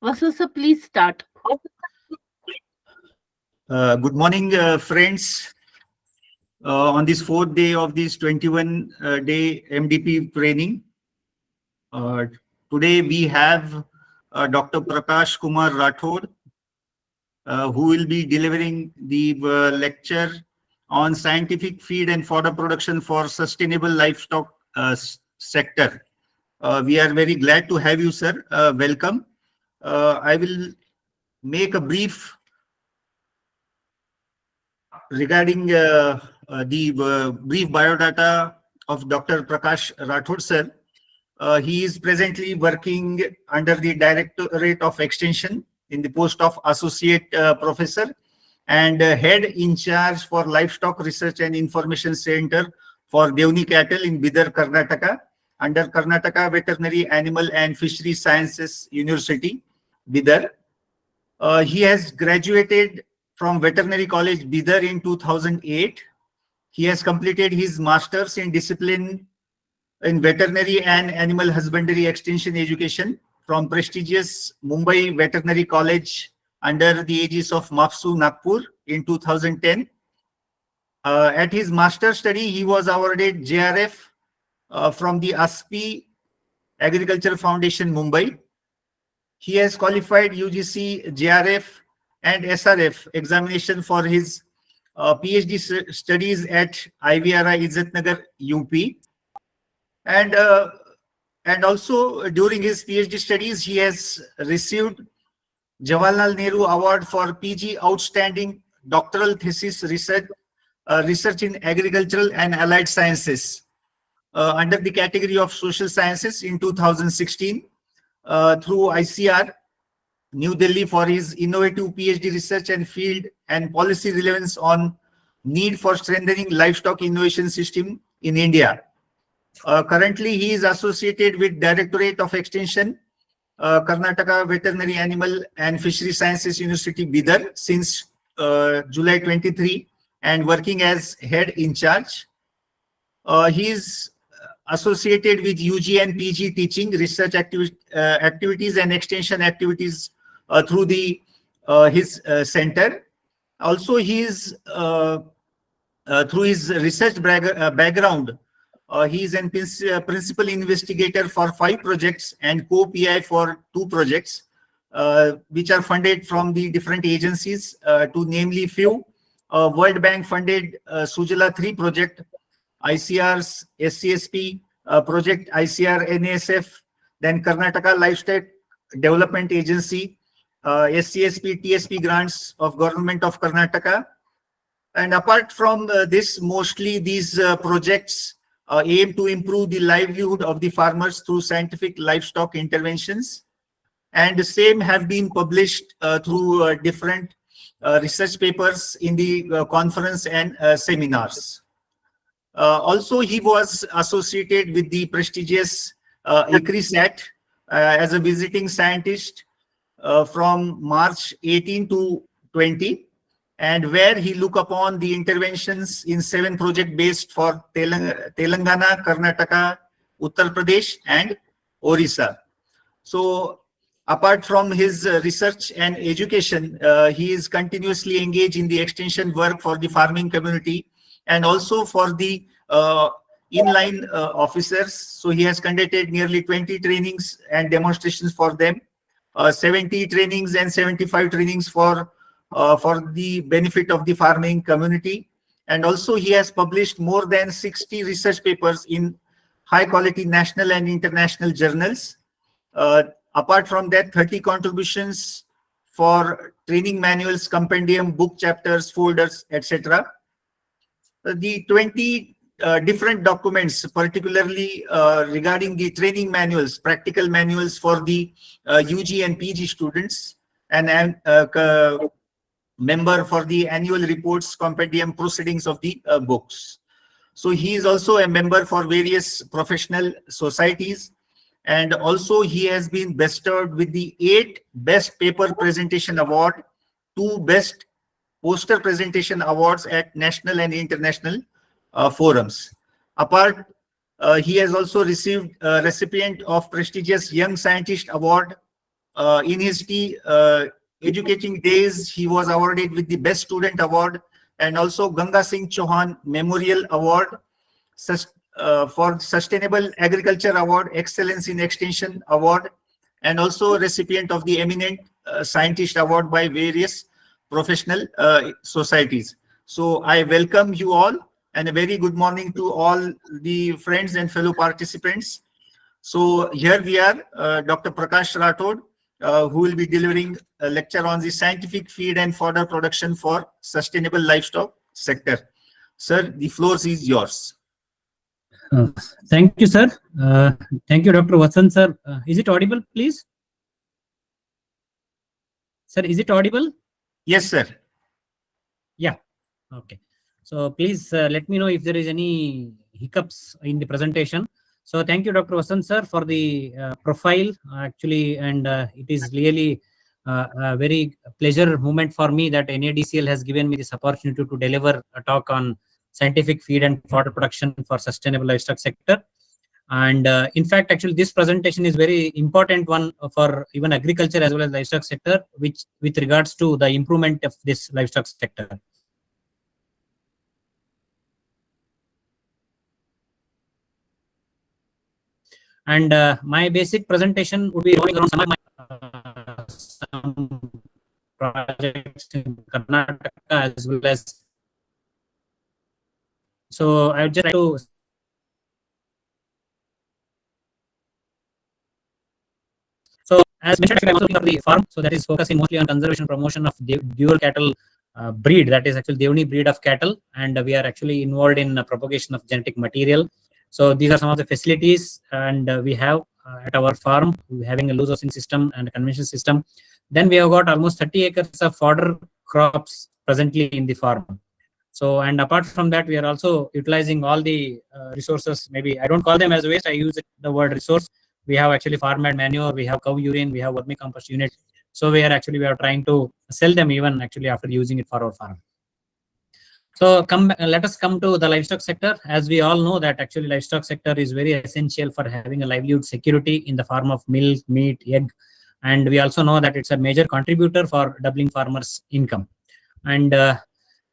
Vasu sir, please start. Good morning, friends. On this fourth day of this 21-day MDP training, today we have Dr. Prakash Kumar Rathod, who will be delivering the lecture on scientific feed and fodder production for sustainable livestock sector. We are very glad to have you, sir. Welcome. I will make a brief regarding the brief biodata of Dr. Prakash Rathod, sir. He is presently working under the Directorate of Extension in the post of Associate Professor and Head in charge for Livestock Research and Information Center for Devni Cattle in Bidar, Karnataka, under Karnataka Veterinary Animal and Fishery Sciences University, Bidar. He has graduated from Veterinary College, Bidar in 2008. He has completed his master's in discipline in veterinary and animal husbandry extension education from prestigious Mumbai Veterinary College under the aegis of MAPSU Nagpur in 2010. At his master's study, he was awarded JRF from the ASPI Agriculture Foundation, Mumbai. He has qualified UGC, JRF and SRF examination for his PhD studies at IVRI Izzatnagar, UP. And also during his PhD studies, he has received Jawaharlal Nehru Award for PG Outstanding Doctoral Thesis Research in Agricultural and Allied Sciences under the category of Social Sciences in 2016 through ICR, New Delhi, for his innovative PhD research and field and policy relevance on need for strengthening livestock innovation system in India. Currently, he is associated with Directorate of Extension, Karnataka Veterinary Animal and Fishery Sciences University, Bidar, since July 23 and working as head in charge. He is associated with UG and PG teaching, research activities and extension activities through the his center. Also, he is through his research background, he is a principal investigator for 5 projects and co-PI for 2 projects, which are funded from the different agencies, to namely few World Bank funded Sujala 3 project, ICR's SCSP project, ICR NASF, then Karnataka Livestock Development Agency, SCSP TSP grants of Government of Karnataka. And apart from this, mostly these projects aim to improve the livelihood of the farmers through scientific livestock interventions, and the same have been published through different research papers in the conference and seminars. Also, he was associated with the prestigious ICRISAT as a visiting scientist from March 18 to 20, and where he look upon the interventions in 7 projects based for Telangana, Karnataka, Uttar Pradesh and Orissa. So apart from his research and education, he is continuously engaged in the extension work for the farming community and also for the inline officers. So he has conducted nearly 20 trainings and demonstrations for them, 70 trainings and 75 trainings for the benefit of the farming community. And also he has published more than 60 research papers in high quality national and international journals. Apart from that, 30 contributions for training manuals, compendium, book chapters, folders, etc. The 20 different documents, particularly regarding the training manuals, practical manuals for the UG and PG students, and member for the annual reports, compendium, proceedings of the books. So he is also a member for various professional societies, and also he has been bestowed with the 8 Best Paper Presentation Award, 2 Best Poster Presentation Awards at national and international forums. Apart He has also received a recipient of prestigious Young Scientist Award. In his educating days, he was awarded with the Best Student Award and also Ganga Singh Chauhan Memorial Award for Sustainable Agriculture Award, Excellence in Extension Award, and also recipient of the Eminent Scientist Award by various professional societies. So I welcome you all and a very good morning to all the friends and fellow participants. So here we are, Dr. Prakash Rathod, who will be delivering a lecture on the scientific feed and fodder production for sustainable livestock sector. Sir, the floor is yours. Thank you, sir. Thank you, Dr. Vasan, sir. Is it audible, please? Sir, is it audible? Yes, sir. Yeah. Okay. So please let me know if there is any hiccups in the presentation. So thank you, Dr. Vasan, sir, for the profile actually, and it is really a very pleasure moment for me that NADCL has given me this opportunity to deliver a talk on scientific feed and fodder production for sustainable livestock sector. And in fact, actually, this presentation is very important one for even agriculture as well as livestock sector, which with regards to the improvement of this livestock sector. And my basic presentation would be revolving around some of my some projects in Karnataka as well as. So I would just like to. So as mentioned, I'm also looking for the farm, so that is focusing mostly on conservation promotion of dual cattle breed, that is actually Devani breed of cattle, and we are actually involved in propagation of genetic material. So these are some of the facilities, and we have at our farm, we're having a loose housing system and a conventional system. Then we have got almost 30 acres of fodder crops presently in the farm. So, and apart from that, we are also utilizing all the resources. Maybe I don't call them as waste, I use the word resource. We have actually farmland manure, we have cow urine, we have vermicompost unit. So we are trying to sell them even actually after using it for our farm. So let us come to the livestock sector. As we all know that actually livestock sector is very essential for having a livelihood security in the form of milk, meat, egg. And we also know that it's a major contributor for doubling farmers' income. And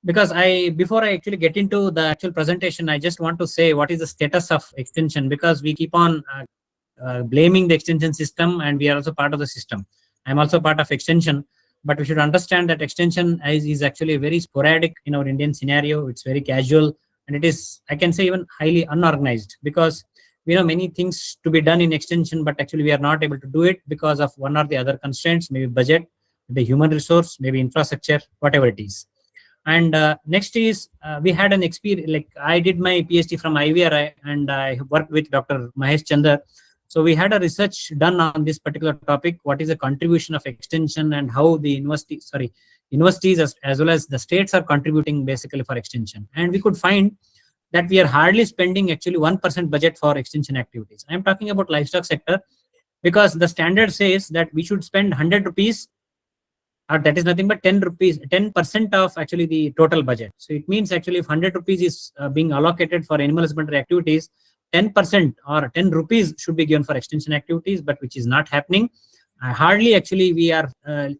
because before I actually get into the actual presentation, I just want to say what is the status of extension, because we keep on blaming the extension system, and we are also part of the system. I'm also part of extension, but we should understand that extension is actually very sporadic in our Indian scenario. It's very casual, and it is, I can say, even highly unorganized, because we know many things to be done in extension, but actually we are not able to do it because of one or the other constraints, maybe budget, maybe human resource, maybe infrastructure, whatever it is. And next is we had an experience, like I did my PhD from IVRI, and I worked with Dr. Mahesh Chandar. So we had a research done on this particular topic, what is the contribution of extension and how the universities as well as the states are contributing basically for extension. And we could find that we are hardly spending actually 1% budget for extension activities. I'm talking about livestock sector, because the standard says that we should spend 100 rupees, or that is nothing but 10 rupees, 10% of actually the total budget. So it means actually if 100 rupees is being allocated for animal husbandry activities, 10% or 10 rupees should be given for extension activities, but which is not happening. Hardly actually we are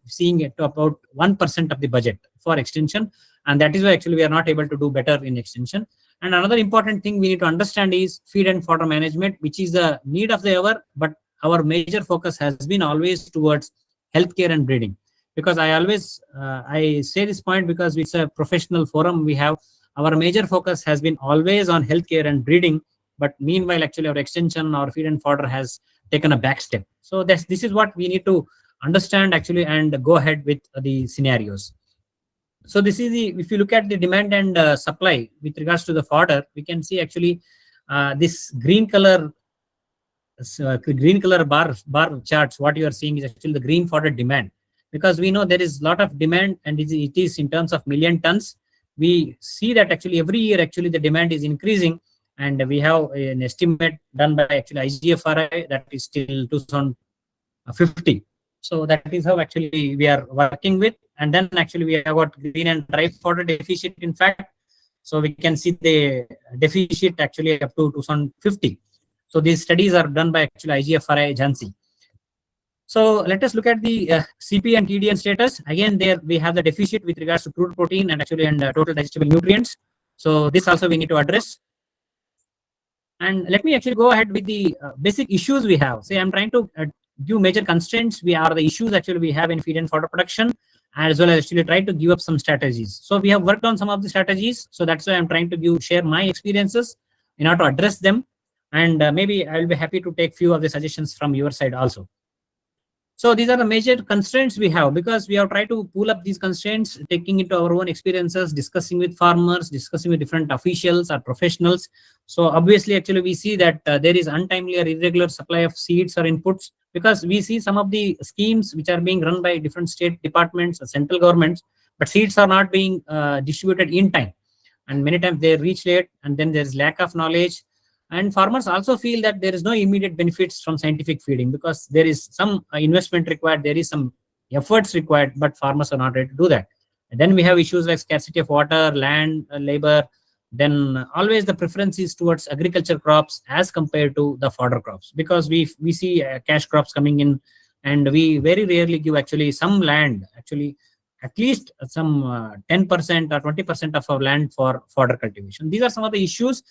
seeing it to about 1% of the budget for extension. And that is why actually we are not able to do better in extension. And another important thing we need to understand is feed and fodder management, which is the need of the hour, but our major focus has been always towards healthcare and breeding. Because I always I say this point because it's a professional forum we have. Our major focus has been always on healthcare and breeding, but meanwhile actually our extension or feed and fodder has taken a back step. So this is what we need to understand actually and go ahead with the scenarios. So this is if you look at the demand and supply with regards to the fodder, we can see actually this green color bar charts. What you are seeing is actually the green fodder demand, because we know there is a lot of demand, and it is in terms of million tons. We see that actually every year actually the demand is increasing, and we have an estimate done by actually IGFRI that is till 2050. So that is how actually we are working with. And then actually we have got green and dry fodder deficit. In fact, So we can see the deficit actually up to 2050. So these studies are done by actually IGFRI agency. So let us look at the CP and TDN status. Again, there we have the deficit with regards to crude protein and total digestible nutrients. So this also we need to address. And let me actually go ahead with the basic issues we have. See, I'm trying to give major constraints. We are the issues actually we have in feed and fodder production, as well as actually try to give up some strategies. So we have worked on some of the strategies. So that's why I'm trying to share my experiences in order to address them. And maybe I'll be happy to take few of the suggestions from your side also. So these are the major constraints we have, because we have tried to pull up these constraints, taking into our own experiences, discussing with farmers, discussing with different officials or professionals. So obviously, actually, we see that there is untimely or irregular supply of seeds or inputs, because we see some of the schemes which are being run by different state departments or central governments, but seeds are not being distributed in time. And many times they reach late, and then there's lack of knowledge. And farmers also feel that there is no immediate benefits from scientific feeding, because there is some investment required, there is some efforts required, but farmers are not ready to do that. And then we have issues like scarcity of water, land, labor. Then always the preference is towards agriculture crops as compared to the fodder crops, because we see cash crops coming in, and we very rarely give actually some land, actually at least some 10% or 20% of our land for fodder cultivation. These are some of the issues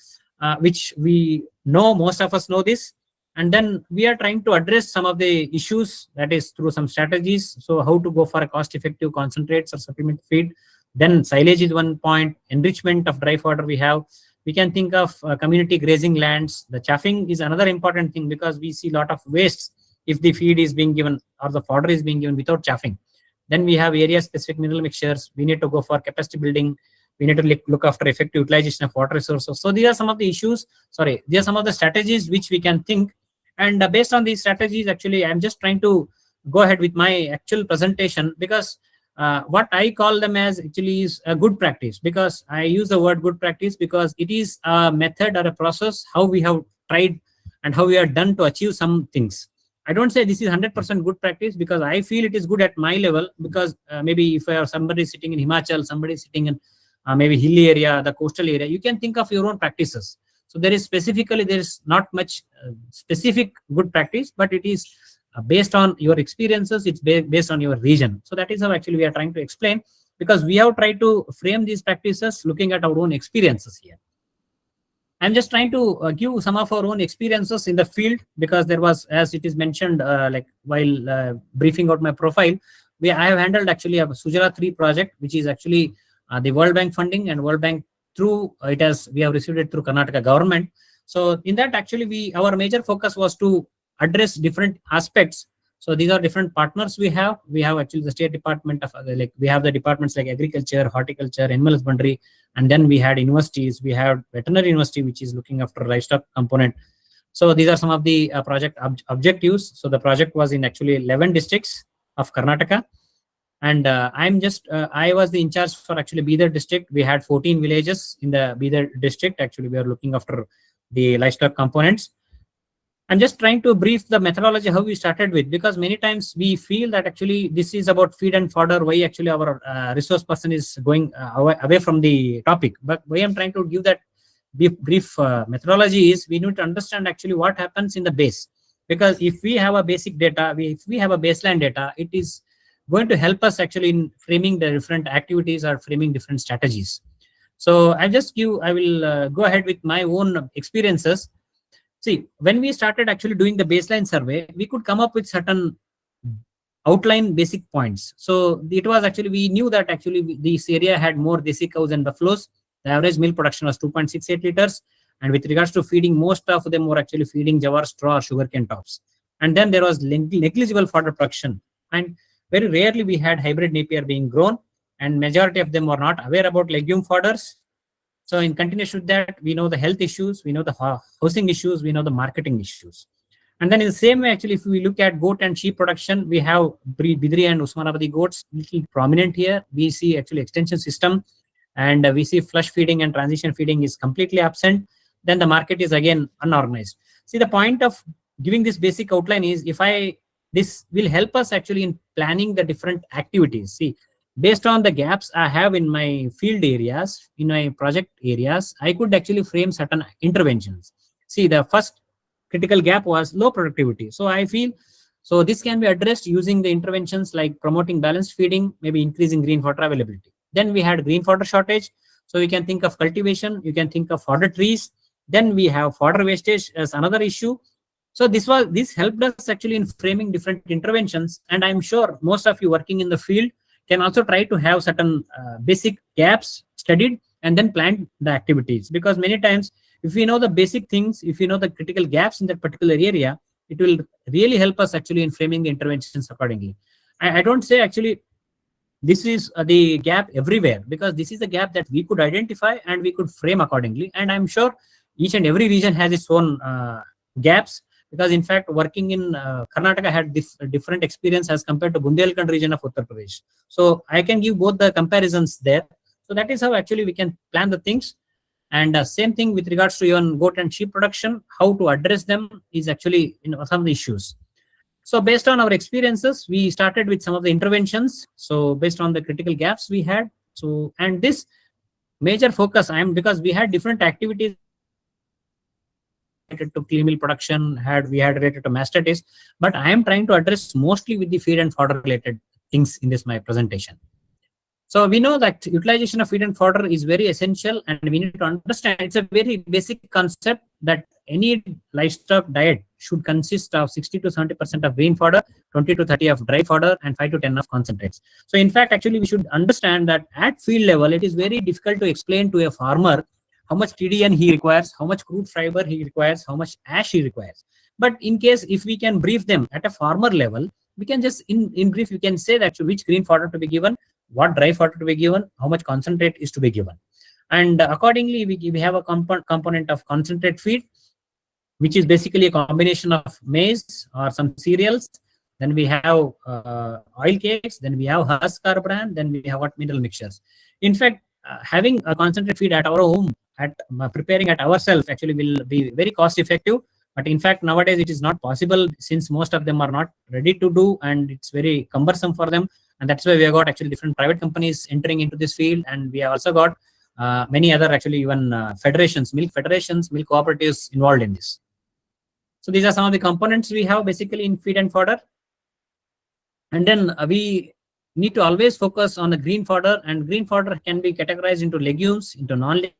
which we know, most of us know this. And then we are trying to address some of the issues, that is through some strategies. So how to go for a cost-effective concentrates or supplement feed. Then silage is one point, enrichment of dry fodder we have. We can think of community grazing lands. The chaffing is another important thing, because we see a lot of wastes if the feed is being given or the fodder is being given without chaffing. Then we have area-specific mineral mixtures. We need to go for capacity building. We need to look after effective utilization of water resources. So these are some of the issues. Sorry, these are some of the strategies which we can think. And based on these strategies, actually, I'm just trying to go ahead with my actual presentation, because what I call them as actually is a good practice, because I use the word good practice because it is a method or a process how we have tried and how we are done to achieve some things. I don't say this is 100% good practice, because I feel it is good at my level, because maybe if I have somebody sitting in Himachal, somebody sitting in maybe hilly area, the coastal area, you can think of your own practices. So there is not much specific good practice, but it is based on your experiences, it's based on your region. So that is how actually we are trying to explain, because we have tried to frame these practices looking at our own experiences here. I'm just trying to give some of our own experiences in the field, because there was, as it is mentioned, like while briefing out my profile, I have handled actually a Sujala 3 project, which is actually the World Bank funding, and World Bank through we have received it through Karnataka government. So in that, actually, our major focus was to address different aspects. So these are different partners we have. We have actually the state department of we have the departments like agriculture, horticulture, animal husbandry, and then we had universities. We have veterinary university, which is looking after livestock component. So these are some of the project objectives. So the project was in actually 11 districts of Karnataka. And I was the in charge for actually Bidar district. We had 14 villages in the Bidar district. Actually, we are looking after the livestock components. I'm just trying to brief the methodology how we started with, because many times we feel that actually this is about feed and fodder, why actually our resource person is going away from the topic. But why I'm trying to give that brief methodology is we need to understand actually what happens in the base. Because if we have a basic data, if we have a baseline data, it is going to help us actually in framing the different activities or framing different strategies. So I will go ahead with my own experiences. See, when we started actually doing the baseline survey, we could come up with certain outline basic points. So it was actually, we knew that actually this area had more desi cows and buffaloes. The average milk production was 2.68 liters. And with regards to feeding, most of them were actually feeding jawar, straw, or sugarcane tops. And then there was negligible fodder production. And very rarely we had hybrid napier being grown, and majority of them were not aware about legume fodders. So in continuation with that, we know the health issues, we know the housing issues, we know the marketing issues. And then in the same way, actually, if we look at goat and sheep production, we have Bidri and Usmanabadi goats little prominent here. We see actually extension system, and we see flush feeding and transition feeding is completely absent. Then the market is again unorganized. See, the point of giving this basic outline is this will help us actually in planning the different activities. See, based on the gaps I have in my field areas, in my project areas, I could actually frame certain interventions. See, the first critical gap was low productivity. So I feel so this can be addressed using the interventions like promoting balanced feeding, maybe increasing green fodder availability. Then we had green fodder shortage. So you can think of cultivation, you can think of fodder trees. Then we have fodder wastage as another issue. So this helped us actually in framing different interventions, and I'm sure most of you working in the field can also try to have certain basic gaps studied and then plan the activities, because many times if we know the basic things, if we know the critical gaps in that particular area, it will really help us actually in framing the interventions accordingly. I don't say actually this is the gap everywhere, because this is the gap that we could identify and we could frame accordingly, and I'm sure each and every region has its own gaps, because in fact working in Karnataka had different experience as compared to Bundelkhand region of Uttar Pradesh. So I can give both the comparisons there. So that is how actually we can plan the things. And same thing with regards to even goat and sheep production, how to address them is actually some of the issues. So based on our experiences, we started with some of the interventions. So based on the critical gaps we had. So, and this major focus, because we had different activities related to clean meal production, we had related to mastitis, but I am trying to address mostly with the feed and fodder related things in this my presentation. So we know that utilization of feed and fodder is very essential, and we need to understand it's a very basic concept that any livestock diet should consist of 60 to 70% of green fodder, 20 to 30 of dry fodder, and 5 to 10 of concentrates. So in fact, actually we should understand that at field level, it is very difficult to explain to a farmer how much TDN he requires, how much crude fiber he requires, how much ash he requires. But in case if we can brief them at a farmer level, we can just in brief, you can say that which green fodder to be given, what dry fodder to be given, how much concentrate is to be given. And accordingly, we have a component of concentrate feed, which is basically a combination of maize or some cereals. Then we have oil cakes, then we have husk bran, then we have what mineral mixtures. In fact, having a concentrate feed at our home, at preparing at ourselves actually will be very cost effective. But in fact, nowadays it is not possible, since most of them are not ready to do, and it's very cumbersome for them. And that's why we have got actually different private companies entering into this field, and we have also got many other actually even federations, milk cooperatives involved in this. So these are some of the components we have basically in feed and fodder. And then we need to always focus on the green fodder, and green fodder can be categorized into legumes, into non-legumes.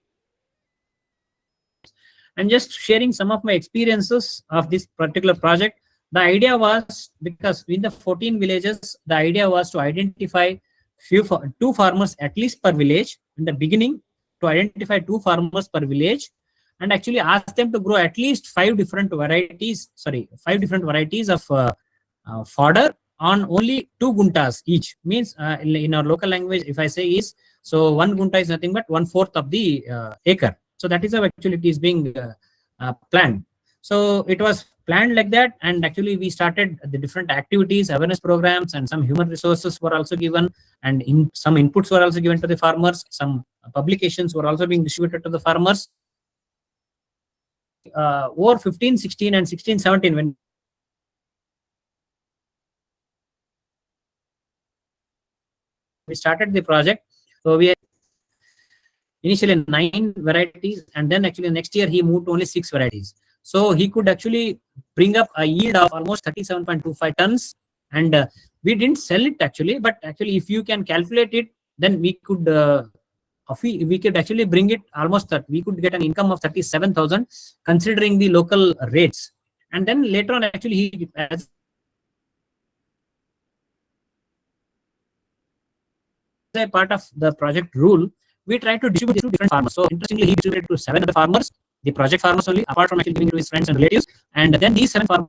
And just sharing some of my experiences of this particular project. The idea was, because in the 14 villages, the idea was to identify two farmers at least per village in the beginning, to identify 2 farmers per village, and actually ask them to grow at least 5 different varieties of fodder on only 2 guntas each. Means in our local language, if I say is, so 1 gunta is nothing but 1/4 of the acre. So that is how actually it is being planned. So it was planned like that, and actually we started the different activities, awareness programs, and some human resources were also given, and some inputs were also given to the farmers. Some publications were also being distributed to the farmers. Over 15, 16, and 16, 17, when we started the project, so we had initially 9 varieties, and then actually next year he moved to only 6 varieties. So he could actually bring up a yield of almost 37.25 tons, and we didn't sell it actually, but actually if you can calculate it, then we could actually bring it almost that we could get an income of 37,000 considering the local rates. And then later on actually he, as a part of the project rule, we tried to distribute it to different farmers. So interestingly, he distributed to 7 other farmers, the project farmers only, apart from actually giving to his friends and relatives. And then these 7 farmers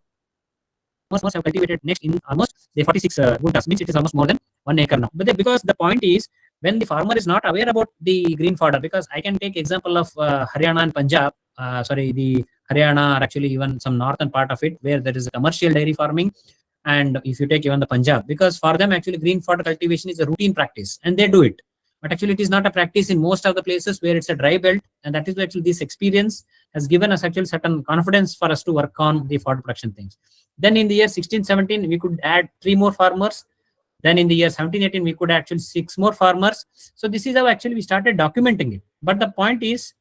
must have cultivated next in almost the 46 guntas, means it is almost more than 1 acre now. But because the point is, when the farmer is not aware about the green fodder, because I can take example of Haryana and Punjab, the Haryana, or actually even some northern part of it, where there is a commercial dairy farming. And if you take even the Punjab, because for them actually green fodder cultivation is a routine practice, and they do it. But actually it is not a practice in most of the places where it's a dry belt, and that is why actually this experience has given us actually certain confidence for us to work on the fodder production things. Then in the year 16, 17, we could add 3 more farmers. Then in the year 1718, we could actually 6 more farmers. So this is how actually we started documenting it. But the point is,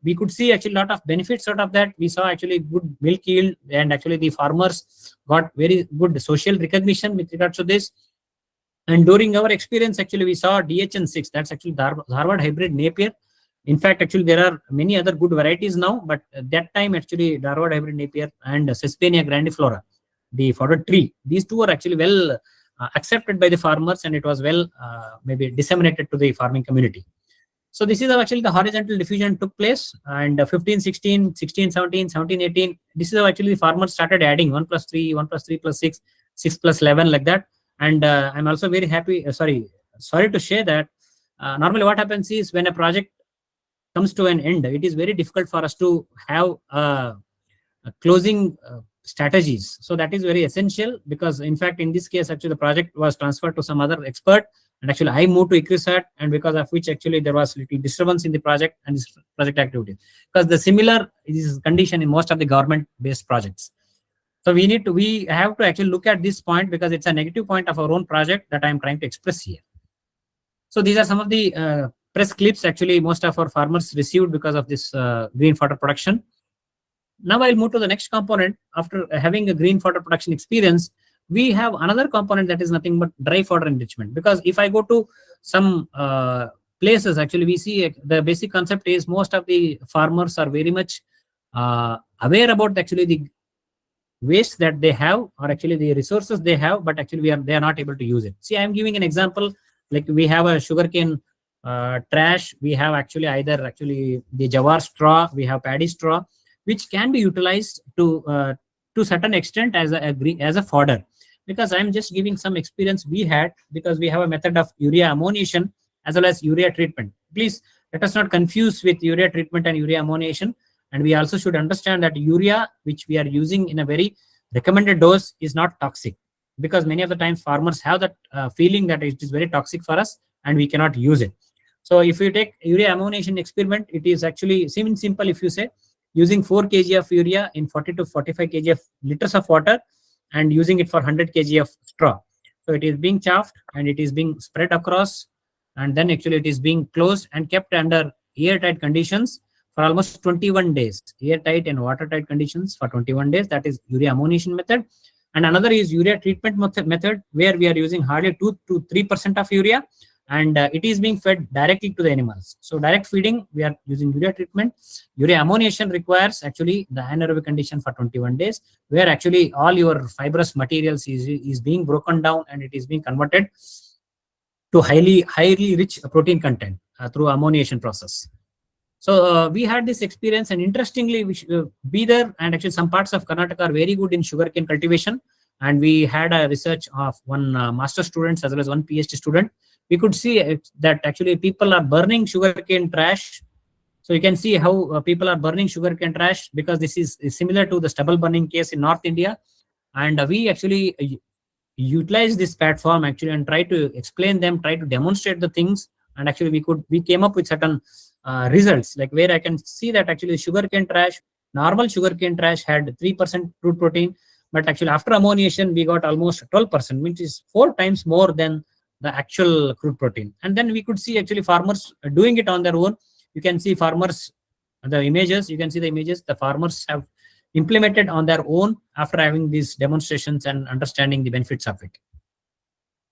we could see actually a lot of benefits out of that. We saw actually good milk yield, and actually the farmers got very good social recognition with regards to this. And during our experience, actually, we saw DHN6. That's actually the Harvard hybrid Napier. In fact, actually, there are many other good varieties now, but at that time, actually, Harvard hybrid Napier and Sesbania grandiflora, the fodder tree, these two are actually well accepted by the farmers, and it was well maybe disseminated to the farming community. So this is how actually the horizontal diffusion took place, and 15, 16, 16, 17, 17, 18. This is how actually the farmers started adding 1 plus 3, 1 plus 3 plus 6, 6 plus 11, like that. And I'm also very happy, sorry to share that normally what happens is when a project comes to an end, it is very difficult for us to have closing strategies. So that is very essential, because in fact, in this case, actually the project was transferred to some other expert, and actually I moved to ICRISAT, and because of which actually there was little disturbance in the project and this project activity, because the similar is condition in most of the government-based projects. So we have to actually look at this point, because it's a negative point of our own project that I'm trying to express here. So these are some of the press clips actually most of our farmers received because of this green fodder production. Now I'll move to the next component. After having a green fodder production experience, we have another component that is nothing but dry fodder enrichment. Because if I go to some places, actually we see the basic concept is most of the farmers are very much aware about actually the waste that they have, or actually the resources they have, but actually they are not able to use it. See, I'm giving an example. Like we have a sugarcane trash. We have actually either the jawar straw, we have paddy straw, which can be utilized to certain extent as a fodder. Because I'm just giving some experience we had, because we have a method of urea ammoniation as well as urea treatment. Please let us not confuse with urea treatment and urea ammoniation. And we also should understand that urea, which we are using in a very recommended dose, is not toxic, because many of the times farmers have that feeling that it is very toxic for us and we cannot use it. So if you take urea ammoniation experiment, it is actually simple. If you say using 4 kg of urea in 40 to 45 kg of liters of water and using it for 100 kg of straw. So it is being chaffed and it is being spread across, and then actually it is being closed and kept under airtight conditions for almost 21 days, airtight and watertight conditions for 21 days. That is urea ammoniation method. And another is urea treatment method, where we are using hardly 2 to 3% of urea, and it is being fed directly to the animals. So direct feeding, we are using urea treatment. Urea ammoniation requires actually the anaerobic condition for 21 days, where actually all your fibrous materials is being broken down and it is being converted to highly rich protein content through ammoniation process. So we had this experience, and interestingly, Bidar and actually some parts of Karnataka are very good in sugarcane cultivation. And we had a research of one master student as well as one PhD student. We could see that actually people are burning sugarcane trash. So you can see how people are burning sugarcane trash, because this is similar to the stubble burning case in North India. And we actually utilize this platform actually and try to explain them, try to demonstrate the things. And actually we came up with certain results, like where I can see that actually sugarcane trash, normal sugarcane trash had 3% crude protein, but actually after ammoniation we got almost 12%, which is 4 times more than the actual crude protein. And then we could see actually farmers doing it on their own. You can see farmers, the images, you can see the images the farmers have implemented on their own after having these demonstrations and understanding the benefits of it.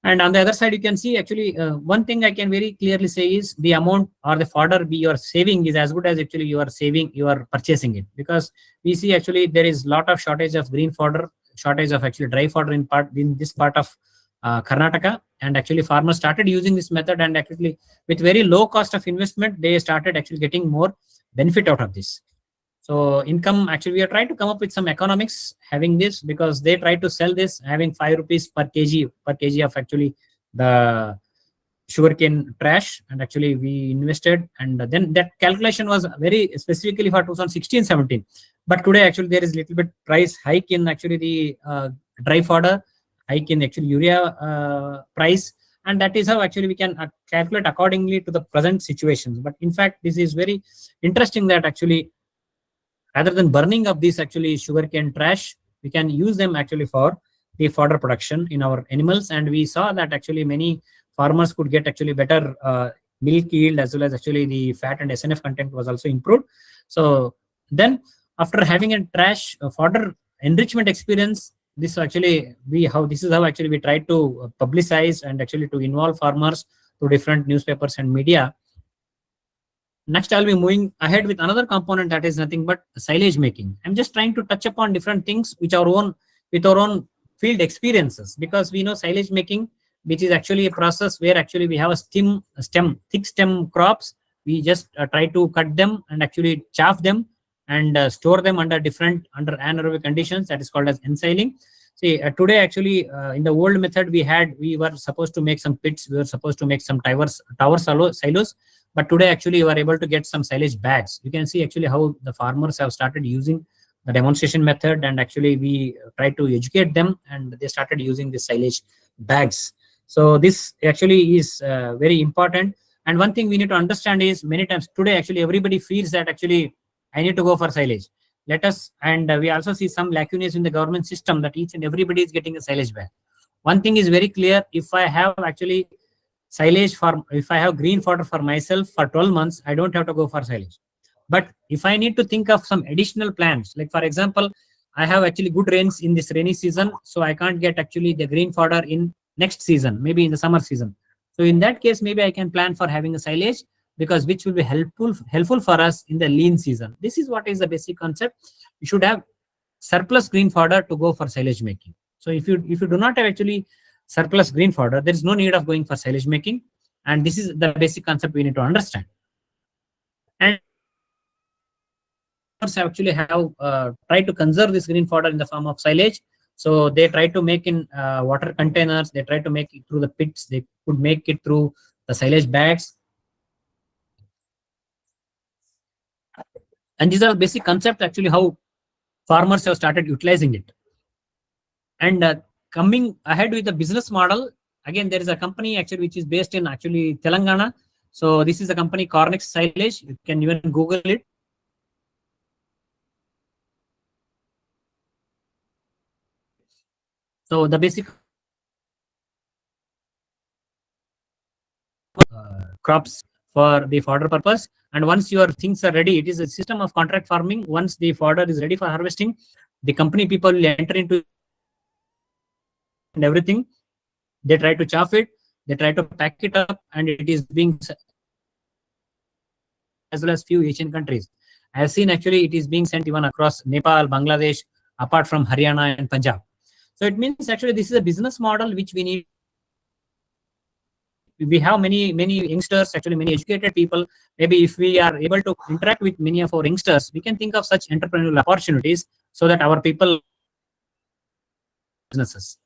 And on the other side, you can see actually one thing I can very clearly say is the amount or the fodder you are saving is as good as actually you are purchasing it. Because we see actually there is a lot of shortage of green fodder, shortage of actually dry fodder in this part of Karnataka. And actually farmers started using this method, and actually with very low cost of investment, they started actually getting more benefit out of this. So income, actually we are trying to come up with some economics having this, because they try to sell this having 5 rupees per kg of actually the sugarcane trash. And actually we invested, and then that calculation was very specifically for 2016-17. But today actually there is little bit price hike in actually the dry fodder, hike in actually urea price. And that is how actually we can calculate accordingly to the present situations. But in fact, this is very interesting that actually rather than burning of this actually sugarcane trash, we can use them actually for the fodder production in our animals, and we saw that actually many farmers could get actually better milk yield, as well as actually the fat and SNF content was also improved. So then after having a trash fodder enrichment experience, this actually this is how actually we try to publicize and actually to involve farmers to different newspapers and media. Next, I'll be moving ahead with another component that is nothing but silage making. I'm just trying to touch upon different things which are with our own field experiences, because we know silage making, which is actually a process where actually we have thick stem crops. We just try to cut them and actually chaff them and store them under anaerobic conditions. That is called as ensiling. See, today actually in the old method we were supposed to make some pits, we were supposed to make some tower silos. But today, actually, you are able to get some silage bags. You can see actually how the farmers have started using the demonstration method, and actually we try to educate them, and they started using the silage bags. So this actually is very important. And one thing we need to understand is, many times today, actually, everybody feels that actually I need to go for silage. And we also see some lacunae in the government system that each and everybody is getting a silage bag. One thing is very clear: if I have actually silage if I have green fodder for myself for 12 months, I don't have to go for silage. But if I need to think of some additional plans, like for example, I have actually good rains in this rainy season, so I can't get actually the green fodder in next season, maybe in the summer season. So in that case, maybe I can plan for having a silage, because which will be helpful for us in the lean season. This is what is the basic concept. You should have surplus green fodder to go for silage making. So if you do not have actually surplus green fodder, there is no need of going for silage making. And this is the basic concept we need to understand. And actually have tried to conserve this green fodder in the form of silage. So they try to make in water containers, they try to make it through the pits, they could make it through the silage bags. And these are basic concepts actually how farmers have started utilizing it. And coming ahead with the business model, again, there is a company actually which is based in actually Telangana. So this is a company, Cornex Silage. You can even Google it. So the basic crops for the fodder purpose. And once your things are ready, it is a system of contract farming. Once the fodder is ready for harvesting, the company people will enter into and everything. They try to chaff it, they try to pack it up, and it is being, as well as few Asian countries. I have seen actually it is being sent even across Nepal, Bangladesh, apart from Haryana and Punjab. So it means actually this is a business model which we need. We have many youngsters, actually many educated people. Maybe if we are able to interact with many of our youngsters, we can think of such entrepreneurial opportunities so that our people businesses.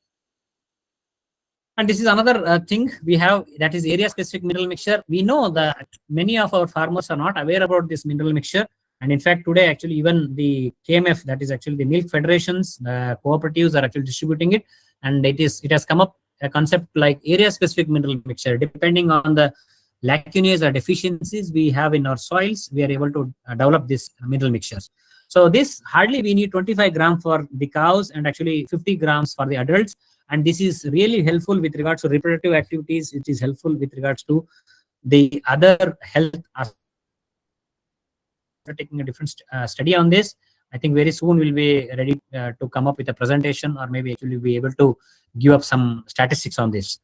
And this is another thing we have, that is area specific mineral mixture. We know that many of our farmers are not aware about this mineral mixture. And in fact, today, actually, even the KMF, that is actually the milk federations, the cooperatives are actually distributing it. And it has come up a concept like area specific mineral mixture. Depending on the lacunae or deficiencies we have in our soils, we are able to develop this mineral mixtures. So this hardly we need 25 grams for the cows and actually 50 grams for the adults. And this is really helpful with regards to reproductive activities. It is helpful with regards to the other health aspects. We're taking a different study on this. I think very soon we'll be ready to come up with a presentation, or maybe actually be able to give up some statistics on this.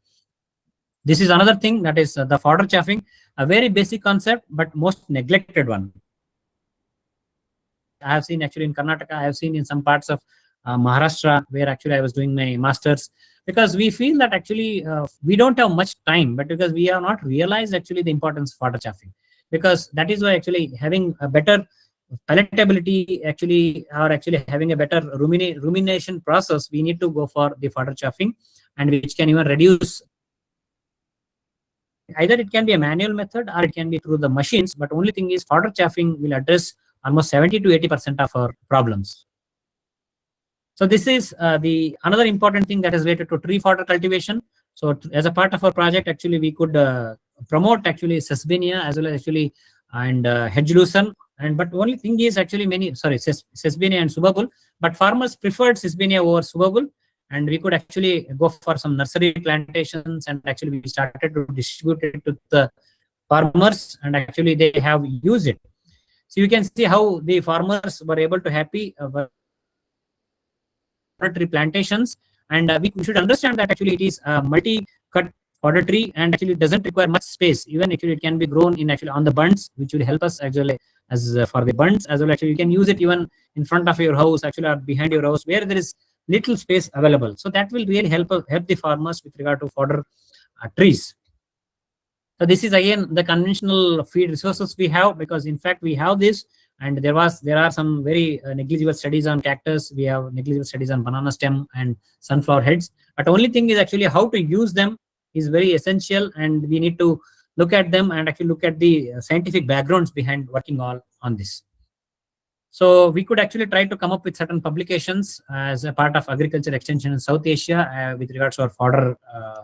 This is another thing, that is the fodder chaffing, a very basic concept, but most neglected one. I have seen actually in Karnataka, I have seen in some parts of Maharashtra, where actually I was doing my master's, because we feel that actually we don't have much time, but because we have not realized actually the importance of fodder chaffing, because that is why actually having a better palatability actually, or actually having a better rumination process, we need to go for the fodder chaffing, and which can even reduce. Either it can be a manual method or it can be through the machines, but only thing is fodder chaffing will address almost 70 to 80% of our problems. So this is the another important thing that is related to tree fodder cultivation. So as a part of our project, actually we could promote actually sesbania as well as actually and hedge lucerne. And but only thing is actually sesbania and subabul, but farmers preferred sesbania over subabul. and we could actually go for some nursery plantations, and actually we started to distribute it to the farmers, and actually they have used it. So you can see how the farmers were able to were able to happy with the fodder tree plantations. And we should understand that actually it is a multi-cut fodder tree, and actually it doesn't require much space. Even actually it can be grown in actually on the bunds, which will help us actually as for the bunds as well. Actually you can use it even in front of your house, actually, or behind your house where there is little space available. So that will really help the farmers with regard to fodder trees. So this is again the conventional feed resources we have, because in fact we have this, and there are some very negligible studies on cactus. We have negligible studies on banana stem and sunflower heads. But only thing is actually how to use them is very essential, and we need to look at them and actually look at the scientific backgrounds behind working all on this. So we could actually try to come up with certain publications as a part of agriculture extension in South Asia with regards to our fodder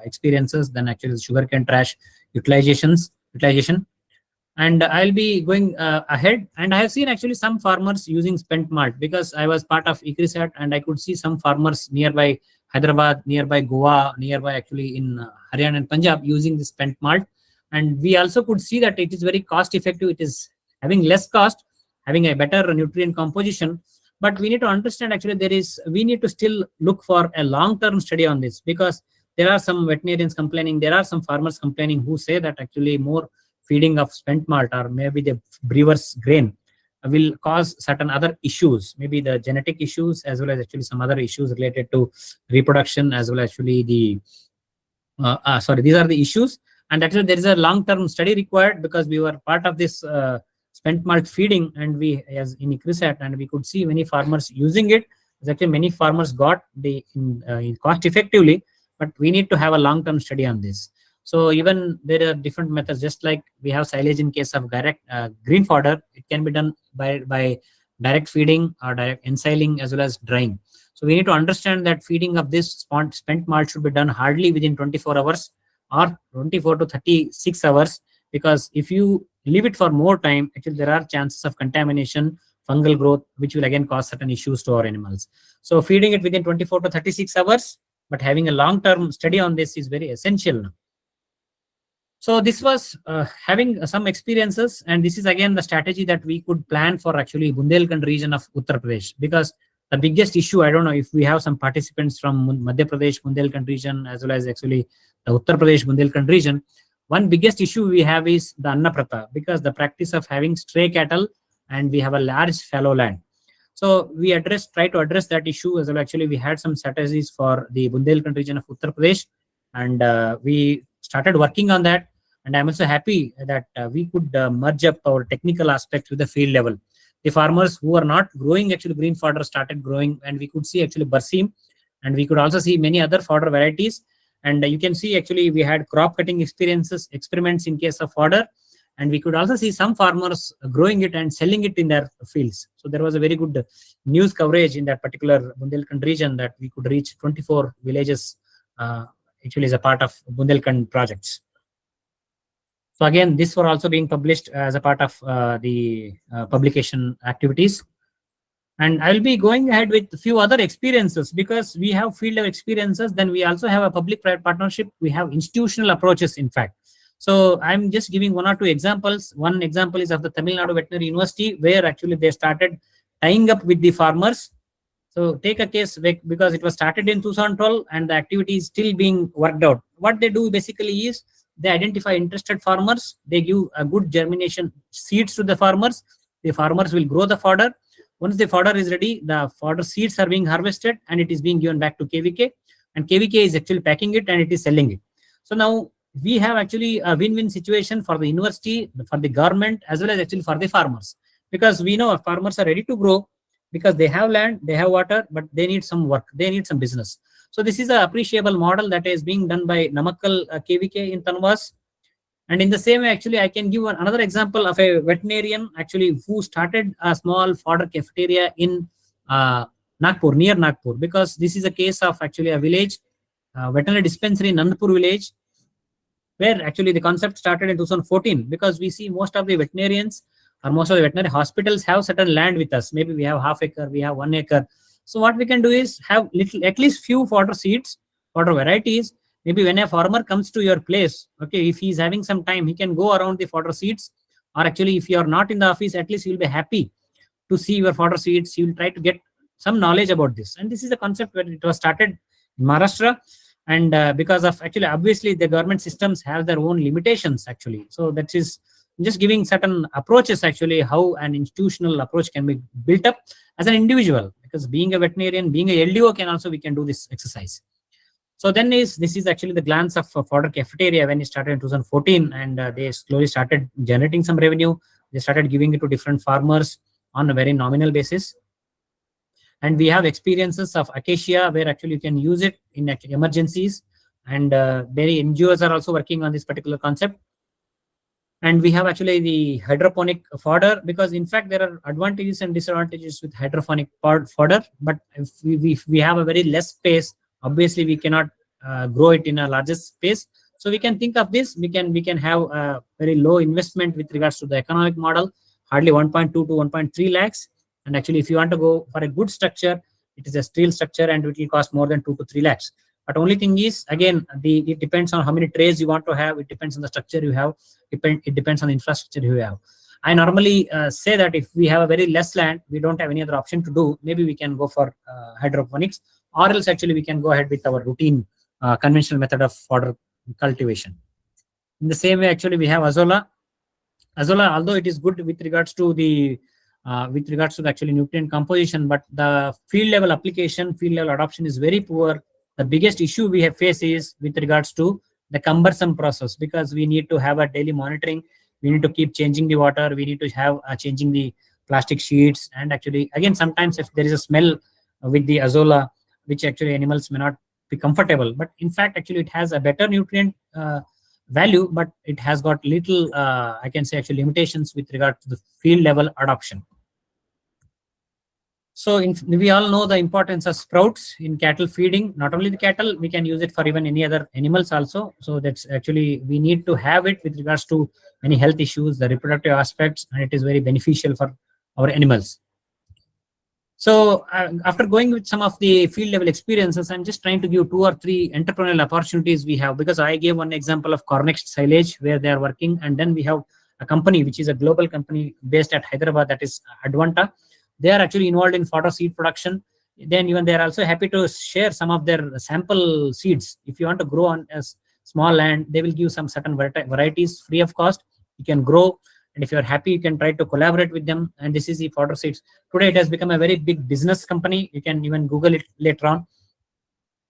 experiences, then actually sugarcane trash utilization. And I'll be going ahead, and I have seen actually some farmers using spent malt, because I was part of ICRISAT, and I could see some farmers nearby Hyderabad, nearby Goa, nearby actually in Haryana and Punjab using this spent malt. And we also could see that it is very cost effective. It is having less cost, having a better nutrient composition. But we need to understand actually we need to still look for a long-term study on this, because there are some veterinarians complaining, there are some farmers complaining who say that actually more feeding of spent malt or maybe the brewer's grain will cause certain other issues, maybe the genetic issues as well as actually some other issues related to reproduction as well as actually the these are the issues. And actually there is a long-term study required, because we were part of this spent malt feeding, and we as in ICRISAT, and we could see many farmers using it. Actually many farmers got the cost effectively, but we need to have a long-term study on this. So even there are different methods, just like we have silage in case of direct green fodder. It can be done by direct feeding or direct ensiling as well as drying. So we need to understand that feeding of this spent malt should be done hardly within 24 hours or 24 to 36 hours, because if you leave it for more time, actually there are chances of contamination, fungal growth, which will again cause certain issues to our animals. So feeding it within 24 to 36 hours, but having a long-term study on this is very essential now. So this was having some experiences, and this is again the strategy that we could plan for actually Bundelkhand region of Uttar Pradesh, because the biggest issue, I don't know if we have some participants from Madhya Pradesh Bundelkhand region as well as actually the Uttar Pradesh Bundelkhand region. One biggest issue we have is the Annapratha, because the practice of having stray cattle, and we have a large fallow land. So we try to address that issue as well. Actually, we had some strategies for the Bundelkhand region of Uttar Pradesh, and we started working on that. And I'm also happy that we could merge up our technical aspects with the field level. The farmers who are not growing actually green fodder started growing, and we could see actually Barsim, and we could also see many other fodder varieties. And you can see actually we had crop cutting experiments in case of fodder, and we could also see some farmers growing it and selling it in their fields. So there was a very good news coverage in that particular Bundelkhand region that we could reach 24 villages actually as a part of Bundelkhand projects. So again, this were also being published as a part of the publication activities. And I'll be going ahead with a few other experiences, because we have field level experiences, then we also have a public-private partnership, we have institutional approaches, in fact. So I'm just giving one or two examples. One example is of the Tamil Nadu Veterinary University, where actually they started tying up with the farmers. So take a case because it was started in 2012 and the activity is still being worked out. What they do basically is they identify interested farmers, they give a good germination seeds to the farmers will grow the fodder. Once the fodder is ready, the fodder seeds are being harvested and it is being given back to KVK, and KVK is actually packing it and it is selling it. So now we have actually a win-win situation for the university, for the government, as well as actually for the farmers, because we know farmers are ready to grow because they have land, they have water, but they need some work, they need some business. So this is an appreciable model that is being done by Namakkal KVK in Tanvas. And in the same way, actually, I can give another example of a veterinarian actually who started a small fodder cafeteria in Nagpur, near Nagpur, because this is a case of actually a village, veterinary dispensary in Nandpur village, where actually the concept started in 2014, because we see most of the veterinarians or most of the veterinary hospitals have certain land with us. Maybe we have half acre, we have 1 acre. So what we can do is have at least few fodder seeds, fodder varieties. Maybe when a farmer comes to your place, okay, if he's having some time, he can go around the fodder seeds. Or actually, if you are not in the office, at least you'll be happy to see your fodder seeds. You will try to get some knowledge about this. And this is the concept where it was started in Maharashtra. And because of actually, obviously, the government systems have their own limitations actually. So that is just giving certain approaches actually how an institutional approach can be built up as an individual. Because being a veterinarian, being a LDO can also, we can do this exercise. So then this is actually the glance of Fodder Cafeteria when it started in 2014, and they slowly started generating some revenue. They started giving it to different farmers on a very nominal basis. And we have experiences of Acacia where actually you can use it in emergencies, and many NGOs are also working on this particular concept. And we have actually the hydroponic fodder, because in fact there are advantages and disadvantages with hydroponic fodder. But if we have a very less space, obviously we cannot grow it in a larger space. So we can think of this. We can have a very low investment with regards to the economic model, hardly 1.2 to 1.3 lakhs. And actually, if you want to go for a good structure, it is a steel structure and it will cost more than 2 to 3 lakhs. But only thing is, again, it depends on how many trays you want to have. It depends on the structure you have. It depends on the infrastructure you have. I normally say that if we have a very less land, we don't have any other option to do, maybe we can go for hydroponics, or else actually we can go ahead with our routine conventional method of fodder cultivation. In the same way, actually, we have Azolla. Azolla, although it is good with regards to the actually nutrient composition, but the field level application, field level adoption is very poor. The biggest issue we have faced is with regards to the cumbersome process, because we need to have a daily monitoring. We need to keep changing the water. We need to have changing the plastic sheets. And actually, again, sometimes if there is a smell with the Azolla, which actually animals may not be comfortable. But in fact, actually, it has a better nutrient value, but it has got little, I can say, actually limitations with regard to the field level adoption. So we all know the importance of sprouts in cattle feeding. Not only the cattle, we can use it for even any other animals also. So that's actually, we need to have it with regards to many health issues, the reproductive aspects, and it is very beneficial for our animals. So after going with some of the field level experiences, I'm just trying to give 2 or 3 entrepreneurial opportunities we have, because I gave one example of Cornext Silage where they are working. And then we have a company, which is a global company based at Hyderabad, that is Advanta. They are actually involved in fodder seed production. Then even they are also happy to share some of their sample seeds. If you want to grow on a small land, they will give some certain varieties free of cost. You can grow. And if you're happy, you can try to collaborate with them. And this is the fodder seeds. Today, it has become a very big business company. You can even Google it later on.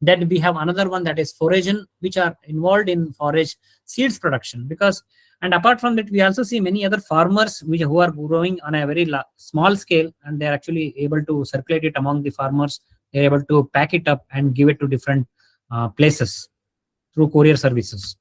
Then we have another one, that is Foragen, which are involved in forage seeds production. And apart from that, we also see many other farmers who are growing on a very small scale, and they're actually able to circulate it among the farmers. They're able to pack it up and give it to different places through courier services.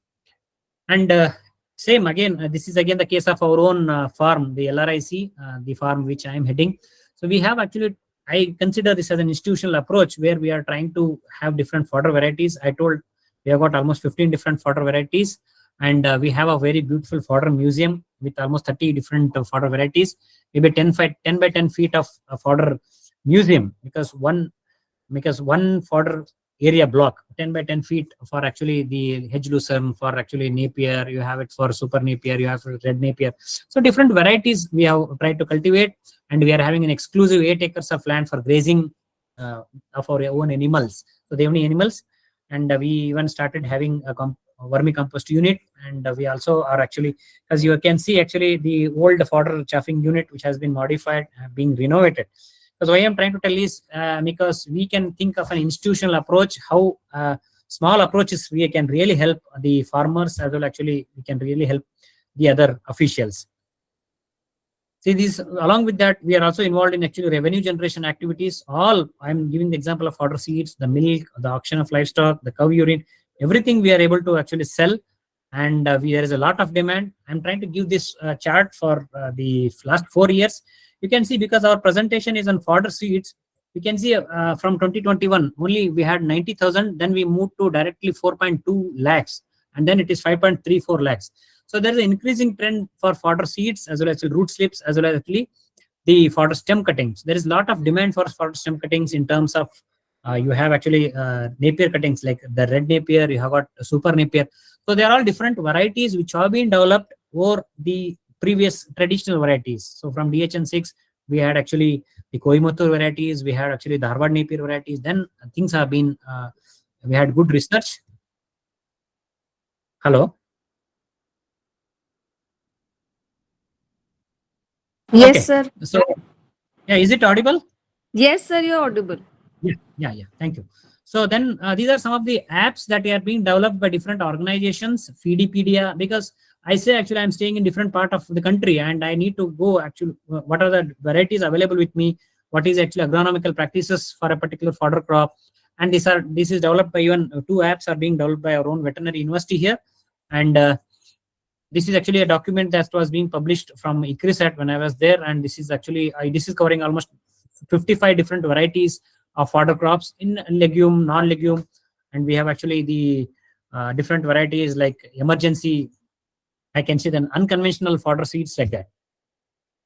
And same again, this is again the case of our own farm, the LRIC, the farm which I am heading. So we have actually, I consider this as an institutional approach where we are trying to have different fodder varieties. I told we have got almost 15 different fodder varieties, and we have a very beautiful fodder museum with almost 30 different fodder varieties, maybe 10 by 10 feet of fodder museum, because one fodder area block 10 by 10 feet for actually the hedge lucerne, for actually Napier, you have it for super Napier, you have red Napier. So different varieties we have tried to cultivate, and we are having an exclusive 8 acres of land for grazing of our own animals. So the only animals, and we even started having a vermicompost unit, and we also are actually, as you can see, actually the old fodder chaffing unit which has been modified, being renovated. Because why I'm trying to tell is because we can think of an institutional approach, how small approaches we can really help the farmers, as well actually we can really help the other officials. See, these, along with that, we are also involved in actually revenue generation activities. All, I'm giving the example of fodder seeds, the milk, the auction of livestock, the cow urine, everything we are able to actually sell, and there is a lot of demand. I'm trying to give this chart for the last 4 years. You can see, because our presentation is on fodder seeds, you can see from 2021 only we had 90,000, then we moved to directly 4.2 lakhs, and then it is 5.34 lakhs. So there is an increasing trend for fodder seeds, as well as root slips, as well as actually the fodder stem cuttings. There is a lot of demand for fodder stem cuttings in terms of you have actually napier cuttings like the red napier, you have got super napier. So there are all different varieties which have been developed over the previous traditional varieties. So from DHN6, we had actually the Coimbatore varieties, we had actually the Harvard napier varieties. Then things have been, we had good research. Hello. Yes, Okay. sir. So yeah, is it audible? Yes, sir, you're audible. Yeah. Thank you. So then these are some of the apps that are being developed by different organizations, Feedipedia, because I say actually I'm staying in different part of the country and I need to go actually, what are the varieties available with me? What is actually agronomical practices for a particular fodder crop? And this is developed by even two apps are being developed by our own veterinary university here. And this is actually a document that was being published from ICRISAT when I was there. And this is actually, this is covering almost 55 different varieties of fodder crops in legume, non-legume. And we have actually the different varieties like emergency, I can say then unconventional fodder seeds like that.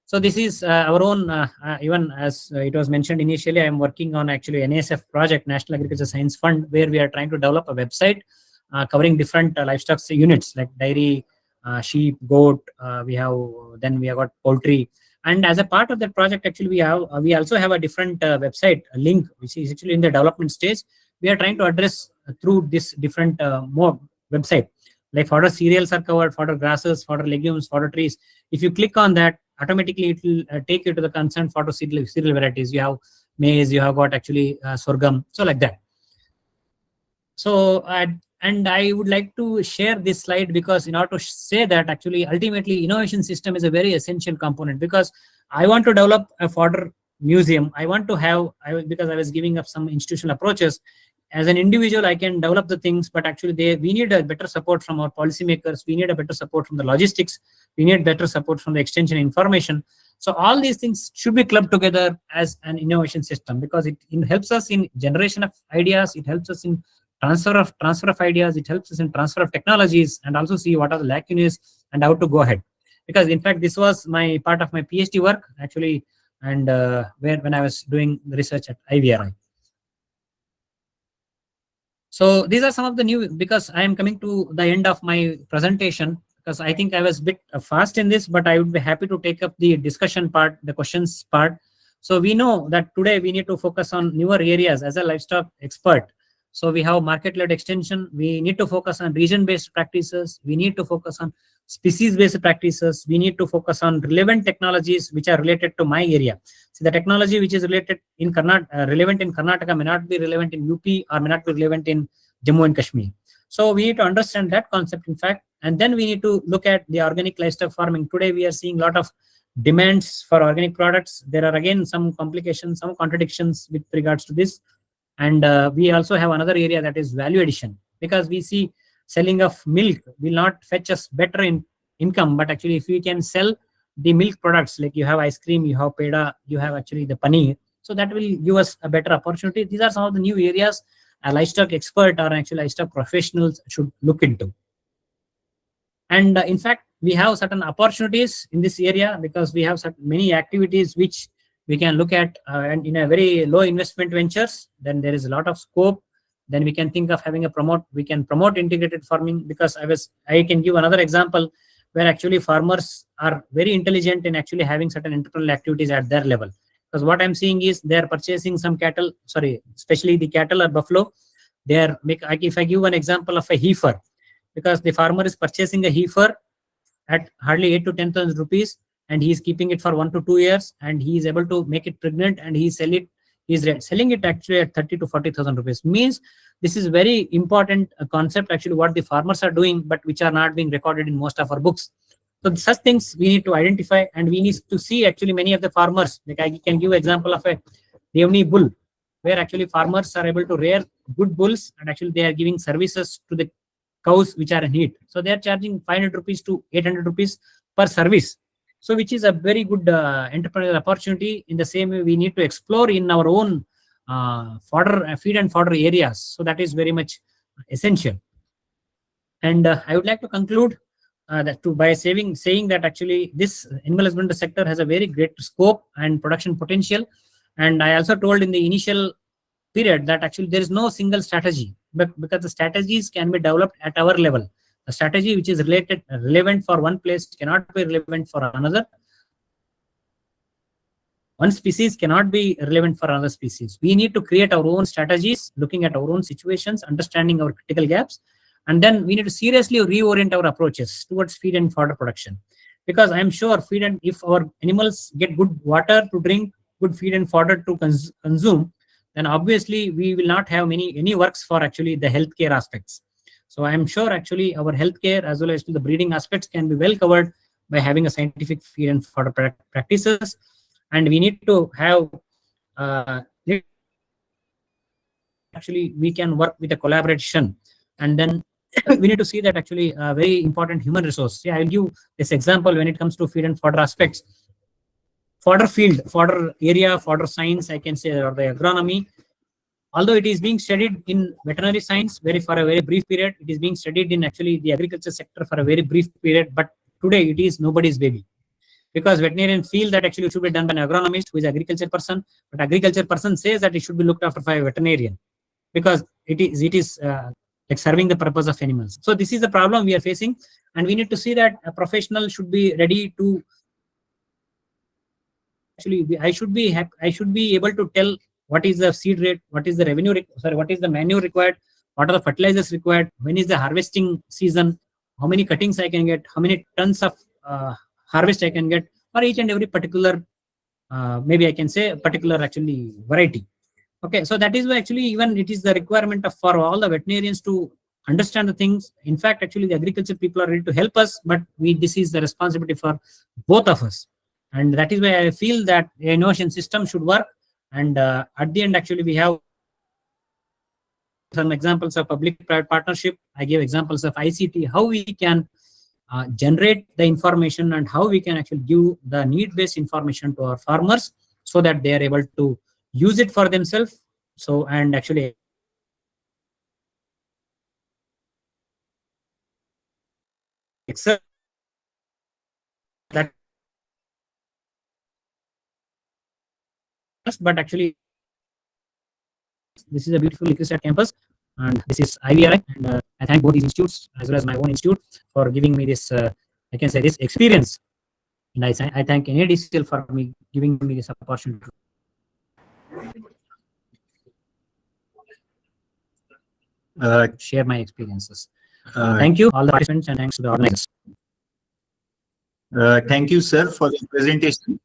So this is our own, even as it was mentioned initially, I am working on actually NASF project, National Agriculture Science Fund, where we are trying to develop a website covering different livestock units like dairy, sheep, goat. We have got poultry, and as a part of that project, actually we also have a different website link which is actually in the development stage. We are trying to address through this different more website, like fodder cereals are covered, fodder grasses, fodder legumes, fodder trees. If you click on that, automatically it will take you to the concerned fodder cereal varieties. You have maize, you have got actually sorghum, so like that. So and I would like to share this slide because in order to say that actually ultimately innovation system is a very essential component, because I want to develop a fodder museum. I want to have, because I was giving up some institutional approaches. As an individual, I can develop the things, but actually we need a better support from our policymakers. We need a better support from the logistics. We need better support from the extension information. So all these things should be clubbed together as an innovation system, because it helps us in generation of ideas. It helps us in transfer of ideas. It helps us in transfer of technologies, and also see what are the lacunae and how to go ahead. Because in fact, this was my part of my PhD work actually, and when I was doing research at IVRI. So these are some of the new, because I am coming to the end of my presentation, because I think I was a bit fast in this, but I would be happy to take up the discussion part, the questions part. So we know that today we need to focus on newer areas as a livestock expert. So we have market-led extension. We need to focus on region-based practices. We need to focus on species-based practices. We need to focus on relevant technologies which are related to my area. So the technology which is related in relevant in Karnataka may not be relevant in UP or may not be relevant in Jammu and Kashmir. So we need to understand that concept, in fact, and then we need to look at the organic livestock farming. Today we are seeing a lot of demands for organic products. There are again some complications, some contradictions with regards to this. And we also have another area that is value addition, because we see selling of milk will not fetch us better in income, but actually if we can sell the milk products, like you have ice cream, you have peda, you have actually the paneer, so that will give us a better opportunity. These are some of the new areas a livestock expert or actually livestock professionals should look into. And in fact, we have certain opportunities in this area, because we have many activities which we can look at and in a very low investment ventures. Then there is a lot of scope. Then we can think of having we can promote integrated farming, because I can give another example where actually farmers are very intelligent in actually having certain entrepreneurial activities at their level. Because what I'm seeing is they're purchasing some cattle, especially the cattle or buffalo. If I give an example of a heifer, because the farmer is purchasing a heifer at hardly 8 to 10,000 rupees, and he is keeping it for 1 to 2 years, and he is able to make it pregnant, and he's selling it actually at 30 to 40,000 rupees. Means this is very important concept actually what the farmers are doing, but which are not being recorded in most of our books. So such things we need to identify, and we need to see actually many of the farmers. Like I can give example of a Devni bull, where actually farmers are able to rear good bulls, and actually they are giving services to the cows which are in heat. So they are charging 500 rupees to 800 rupees per service. So which is a very good entrepreneurial opportunity. In the same way, we need to explore in our own feed and fodder areas. So that is very much essential. And I would like to conclude by saying that actually this animal husbandry sector has a very great scope and production potential. And I also told in the initial period that actually there is no single strategy, but because the strategies can be developed at our level. A strategy which is relevant for one place cannot be relevant for another. One species cannot be relevant for another species. We need to create our own strategies, looking at our own situations, understanding our critical gaps, and then we need to seriously reorient our approaches towards feed and fodder production. Because I'm sure if our animals get good water to drink, good feed and fodder to consume, then obviously we will not have any works for actually the healthcare aspects. So I'm sure actually our healthcare as well as the breeding aspects can be well covered by having a scientific feed and fodder practices. And we need to have actually we can work with a collaboration, and then we need to see that actually a very important human resource. Yeah, I'll give this example when it comes to feed and fodder aspects. Fodder field, fodder area, fodder science, I can say, or the agronomy. Although it is being studied in veterinary science for a very brief period, it is being studied in actually the agriculture sector for a very brief period. But today it is nobody's baby. Because veterinarians feel that actually it should be done by an agronomist who is an agriculture person, but agriculture person says that it should be looked after by a veterinarian, because it is like serving the purpose of animals. So this is the problem we are facing, and we need to see that a professional should be ready to actually. I should be able to tell what is the seed rate, what is the what is the manure required, what are the fertilizers required, when is the harvesting season, how many cuttings I can get, how many tons of harvest I can get for each and every particular, maybe I can say particular actually variety. Okay, so that is why actually even it is the requirement for all the veterinarians to understand the things. In fact, actually the agriculture people are ready to help us, but this is the responsibility for both of us. And that is why I feel that the innovation system should work. And at the end, actually we have some examples of public-private partnership. I gave examples of ICT, how we can generate the information and how we can actually give the need-based information to our farmers so that they are able to use it for themselves. So, and actually accept that, but actually this is a beautiful Livestock campus, and this is IVRI, and I thank both these institutes as well as my own institute for giving me this, I can say, this experience. And I thank NADCL for giving me this opportunity to share my experiences. Thank you, all the participants, and thanks to the organizers. Thank you, sir, for the presentation.